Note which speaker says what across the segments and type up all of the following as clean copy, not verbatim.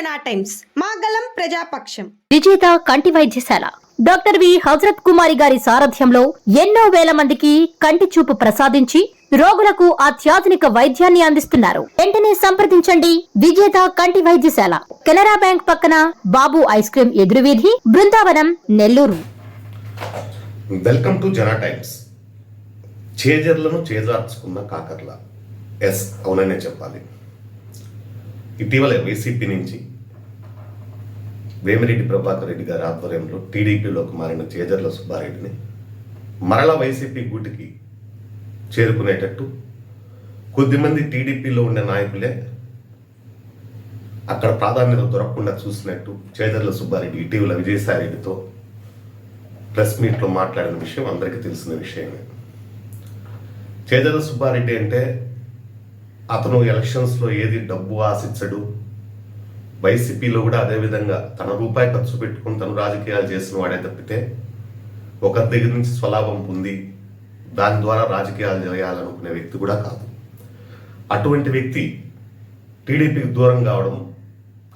Speaker 1: జనా టైమ్స్ మాగలం ప్రజాపక్షం.
Speaker 2: విజేత కంటి వైద్యశాల డాక్టర్ వి హజరత్ కుమారి గారి సారథ్యంలో ఎన్నో వేల మందికి కంటి చూపు ప్రసాదించి రోగులకు అత్యాధునిక వైద్యాన్ని అందిస్తున్నారు. వెంటనే సంప్రదించండి విజేత కంటి వైద్యశాల, కెనరా బ్యాంక్ పక్కన, బాబు ఐస్ క్రీమ్ ఎదురువీధి, Brindavanam, Nellore.
Speaker 3: Welcome to Jana Times. చేజర్లను చేజార్చుకున్న కాకర్ల. ఎస్, అవుననే చెప్పాలి. ఇటీవల వైసీపీ నుంచి వేమిరెడ్డి ప్రభాకర్ రెడ్డి గారి ఆధ్వర్యంలో టీడీపీలోకి మారిన చేజర్ల సుబ్బారెడ్డిని మరల వైసీపీ గూటికి చేరుకునేటట్టు కొద్దిమంది టీడీపీలో ఉండే నాయకులే అక్కడ ప్రాధాన్యత దొరకకుండా చూసినట్టు చేజర్ల సుబ్బారెడ్డి ఇటీవల విజయసాయిరెడ్డితో ప్రెస్ మీట్లో మాట్లాడిన విషయం అందరికీ తెలిసిన విషయమే. చేజర్ల సుబ్బారెడ్డి అంటే అతను ఎలక్షన్స్లో ఏది డబ్బు ఆశించడు, వైసీపీలో కూడా అదేవిధంగా తన రూపాయి ఖర్చు పెట్టుకుని తను రాజకీయాలు చేసిన వాడే తప్పితే ఒకరి దగ్గర నుంచి స్వలాభం పొంది దాని ద్వారా రాజకీయాలు చేయాలనుకునే వ్యక్తి కూడా కాదు. అటువంటి వ్యక్తి టీడీపీకి దూరం కావడం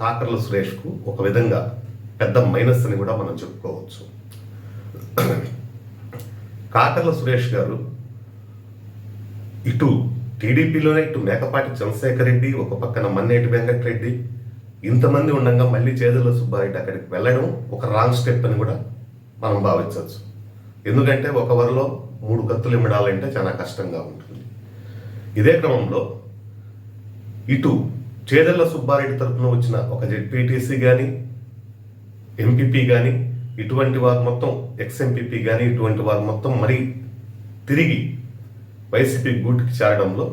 Speaker 3: కాకర్ల సురేష్కు ఒక విధంగా పెద్ద మైనస్ అని కూడా మనం చెప్పుకోవచ్చు. కాకర్ల సురేష్ గారు ఇటు టీడీపీలోనే ఇటు మేకపాటి చంద్రశేఖర్ రెడ్డి, ఒక పక్కన మన్నేటి వెంకటరెడ్డి, ఇంతమంది ఉండగా మళ్ళీ చేజర్ల సుబ్బారెడ్డి అక్కడికి వెళ్ళడం ఒక రాంగ్ స్టెప్ అని కూడా మనం భావించవచ్చు. ఎందుకంటే ఒక వరలో 3 కత్తులు ఇమ్మడాలంటే చాలా కష్టంగా ఉంటుంది. ఇదే క్రమంలో ఇటు చేజర్ల సుబ్బారెడ్డి తరఫున వచ్చిన ఒక జెడ్పీటీసీ కానీ, ఎంపీపీ కానీ, ఇటువంటి వారు మొత్తం ఎక్స్ఎంపీపీ కానీ, ఇటువంటి వారు మొత్తం మరీ తిరిగి వైసీపీ గూటికి చేరడంలో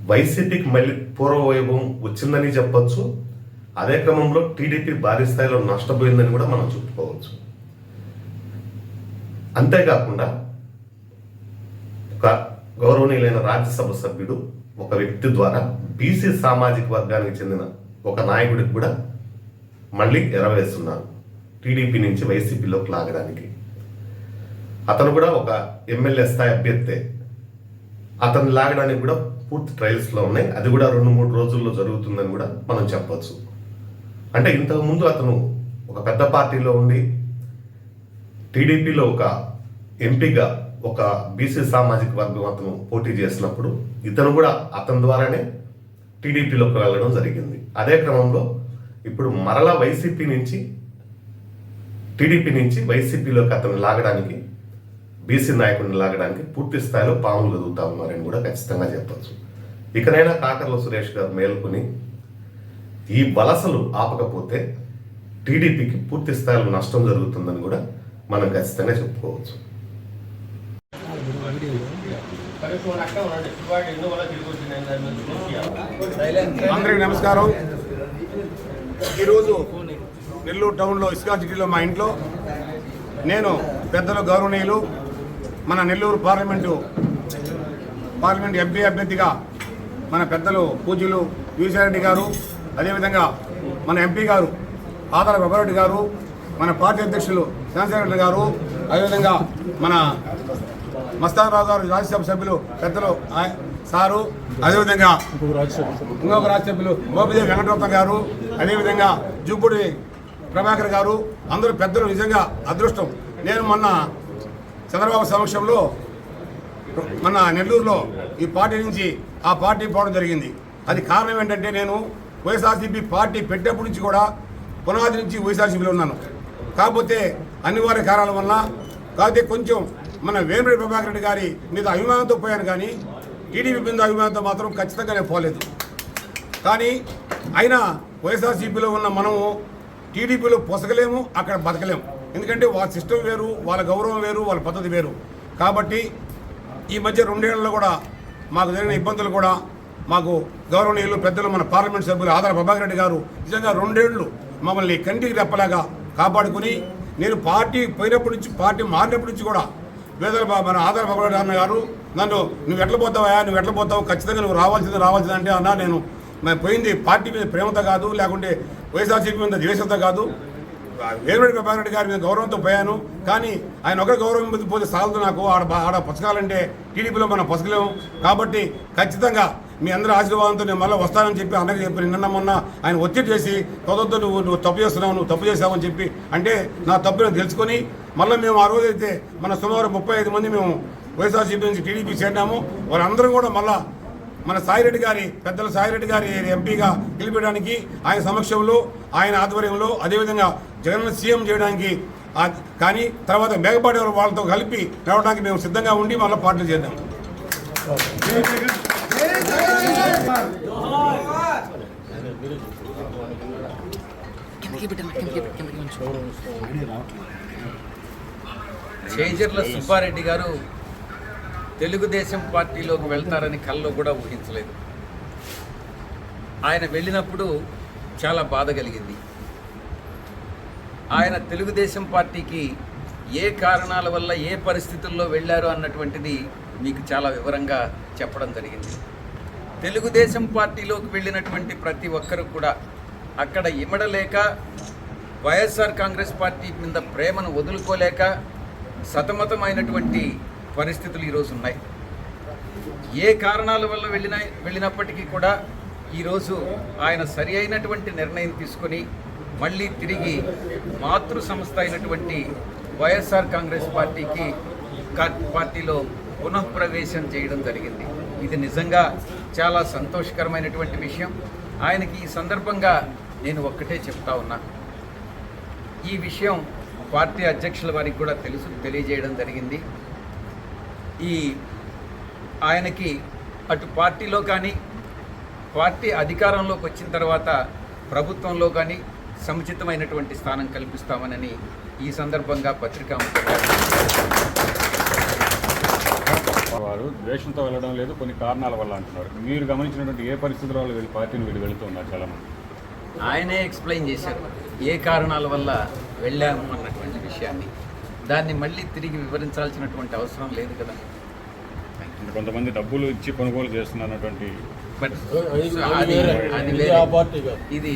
Speaker 3: వైసీపీకి మళ్ళీ పూర్వవైభవం వచ్చిందని చెప్పొచ్చు. అదే క్రమంలో టీడీపీ భారీ స్థాయిలో నష్టపోయిందని కూడా మనం చెప్పుకోవచ్చు. అంతేకాకుండా ఒక గౌరవనీయులైన రాజ్యసభ సభ్యుడు ఒక వ్యక్తి ద్వారా బీసీ సామాజిక వర్గానికి చెందిన ఒక నాయకుడికి కూడా మళ్ళీ ఎరవేస్తున్నారు టీడీపీ నుంచి వైసీపీలోకి లాగడానికి. అతను కూడా ఒక ఎమ్మెల్యే స్థాయి అభ్యర్థే. అతన్ని లాగడానికి కూడా పూర్తి ట్రయల్స్లో ఉన్నాయి. అది కూడా 2-3 రోజుల్లో జరుగుతుందని కూడా మనం చెప్పచ్చు. అంటే ఇంతకుముందు అతను ఒక పెద్ద పార్టీలో ఉండి టీడీపీలో ఒక ఎంపీగా ఒక బీసీ సామాజిక వర్గం అతను పోటీ చేసినప్పుడు ఇతను కూడా అతని ద్వారానే టీడీపీలోకి వెళ్ళడం జరిగింది. అదే క్రమంలో ఇప్పుడు మరలా వైసీపీ నుంచి టీడీపీ నుంచి వైసీపీలోకి అతను లాగడానికి, బీసీ నాయకుడిని లాగడానికి పూర్తి స్థాయిలో పాములు కదుగుతా ఉన్నారని కూడా ఖచ్చితంగా చెప్పచ్చు. ఇకనైనా కాకర్ల సురేష్ గారు మేల్కొని ఈ వలసలు ఆపకపోతే టీడీపీకి పూర్తి స్థాయిలో నష్టం జరుగుతుందని కూడా మనం ఖచ్చితంగా చెప్పుకోవచ్చు.
Speaker 4: అందరికీ నమస్కారం. ఈరోజు నెల్లూరు టౌన్లో ఇస్కాన్ సిటీలో మా ఇంట్లో నేను పెద్దలు గౌరవనీయులు మన నెల్లూరు పార్లమెంటు ఎంపీ అభ్యర్థిగా మన పెద్దలు పూజ్యులు విజయసాయిరెడ్డి గారు, అదేవిధంగా మన ఎంపీ గారు ఆదాల ప్రభారెడ్డి గారు, మన పార్టీ అధ్యక్షులు చంద్రశేఖర్ గారు, అదేవిధంగా మన మస్తాన్ రావు గారు రాజ్యసభ సభ్యులు పెద్దలు సారు, అదేవిధంగా ఇంకొక రాజ్య సభ్యులు మోపిదేవి వెంకటరత్న గారు, అదేవిధంగా జూపూడి ప్రభాకర్ గారు, అందరూ పెద్దలు. నిజంగా అదృష్టం. నేను మొన్న చంద్రబాబు సమక్షంలో మన నెల్లూరులో ఈ పార్టీ నుంచి ఆ పార్టీ పోవడం జరిగింది. అది కారణం ఏంటంటే నేను వైఎస్ఆర్సీపీ పార్టీ పెట్టేప్పటి నుంచి కూడా పునాది నుంచి వైఎస్ఆర్సీపీలో ఉన్నాను. కాకపోతే అనివార్య కారణాల వల్ల, కాకపోతే కొంచెం మన వేమిరెడ్డి ప్రభాకర్ రెడ్డి గారి మీద అభిమానంతో పోయాను, కానీ టీడీపీ మీద అభిమానంతో మాత్రం ఖచ్చితంగా నేను పోలేదు. కానీ అయినా వైఎస్ఆర్సీపీలో ఉన్న మనము టీడీపీలో పొసగలేము, అక్కడ బతకలేము. ఎందుకంటే వాళ్ళ సిస్టమ్ వేరు, వాళ్ళ గౌరవం వేరు, వాళ్ళ పద్ధతి వేరు. కాబట్టి ఈ మధ్య 2 ఏళ్లలో కూడా మాకు జరిగిన ఇబ్బందులు కూడా మాకు గౌరవనీయులు పెద్దలు మన పార్లమెంట్ సభ్యులు ఆదాల ప్రభాకర్ రెడ్డి గారు నిజంగా 2 ఏళ్ళు మమ్మల్ని కంటికి రెప్పలాగా కాపాడుకుని, నేను పార్టీ పోయినప్పటి నుంచి, పార్టీ మారినప్పటి నుంచి కూడా మన ఆదాల ప్రభాకర్ రెడ్డి అన్న గారు నన్ను నువ్వు ఎట్లా పోతావు, ఖచ్చితంగా నువ్వు రావాల్సింది అంటే అన్న, నేను పోయింది పార్టీ మీద ప్రేమతో కాదు, లేకుంటే వైఎస్ఆర్సీపీ మీద ద్వేషంతో కాదు, వేమిరెడ్డి ప్రభాకర్ రెడ్డి గారి మీద గౌరవంతో పోయాను. కానీ ఆయన ఒకరి గౌరవం మీద పోతే సాలదు. నాకు ఆడ పసకాలంటే టీడీపీలో మనం పసకలేము. కాబట్టి ఖచ్చితంగా మీ అందరి ఆశీర్వాదంతో నేను మళ్ళీ వస్తానని చెప్పి అన్నకి చెప్పి నిన్న మొన్న ఆయన ఒత్తిడి చేసి తొదొద్దు నువ్వు తప్పు చేస్తున్నావు, నువ్వు తప్పు చేసావని చెప్పి అంటే నా తప్పు నేను తెలుసుకొని మళ్ళీ మేము ఆ రోజైతే మన సుమారు 35 మంది మేము వైఎస్ఆర్సీపీ నుంచి టీడీపీ చేరినాము. వారందరూ కూడా మళ్ళా మన సాయిరెడ్డి గారి పెద్దల సాయిరెడ్డి గారి ఎంపీగా గెలిపించడానికి ఆయన సమక్షంలో ఆయన ఆధ్వర్యంలో అదేవిధంగా జగన్ సీఎం చేయడానికి కానీ తర్వాత మేకపాటి వాళ్ళతో కలిపి నడవడానికి మేము సిద్ధంగా ఉండి మళ్ళీ పార్టీలు చేద్దాం.
Speaker 5: చేజర్ల సుబ్బారెడ్డి గారు తెలుగుదేశం పార్టీలోకి వెళ్తారని కల్లో కూడా ఊహించలేదు. ఆయన వెళ్ళినప్పుడు చాలా బాధ కలిగింది. ఆయన తెలుగుదేశం పార్టీకి ఏ కారణాల వల్ల ఏ పరిస్థితుల్లో వెళ్ళారు అన్నటువంటిది మీకు చాలా వివరంగా చెప్పడం జరిగింది. తెలుగుదేశం పార్టీలోకి వెళ్ళినటువంటి ప్రతి ఒక్కరు కూడా అక్కడ ఇమడలేక వైఎస్ఆర్ కాంగ్రెస్ పార్టీ మీద ప్రేమను వదులుకోలేక సతమతమైనటువంటి పరిస్థితులు ఈరోజు ఉన్నాయి. ఏ కారణాల వల్ల వెళ్ళినప్పటికీ కూడా ఈరోజు ఆయన సరి అయినటువంటి నిర్ణయం తీసుకొని మళ్ళీ తిరిగి మాతృ సంస్థ అయినటువంటి వైఎస్ఆర్ కాంగ్రెస్ పార్టీలో పునఃప్రవేశం చేయడం జరిగింది. ఇది నిజంగా చాలా సంతోషకరమైనటువంటి విషయం. ఆయనకి ఈ సందర్భంగా నేను ఒక్కటే చెప్తా ఉన్నా, ఈ విషయం పార్టీ అధ్యక్షుల వారికి కూడా తెలియజేయడం జరిగింది. ఆయనకి అటు పార్టీలో కానీ పార్టీ అధికారంలోకి వచ్చిన తర్వాత ప్రభుత్వంలో కానీ సముచితమైనటువంటి స్థానం కల్పిస్తామని ఈ సందర్భంగా పత్రికా
Speaker 6: వారు ద్వేషంతో వెళ్ళడం లేదు, కొన్ని కారణాల వల్ల అంటున్నారు. మీరు గమనించినటువంటి ఏ పరిస్థితుల వల్ల వీళ్ళు పార్టీని వెళుతున్నారు చాలామంది?
Speaker 5: ఆయనే ఎక్స్ప్లెయిన్ చేశారు ఏ కారణాల వల్ల వెళ్ళాము అన్నటువంటి విషయాన్ని. దాన్ని మళ్ళీ తిరిగి వివరించాల్సినటువంటి అవసరం లేదు కదా.
Speaker 6: కొంతమంది డబ్బులు ఇచ్చి కొనుగోలు చేస్తున్నటువంటి
Speaker 5: బట్ అది వేరే, ఇది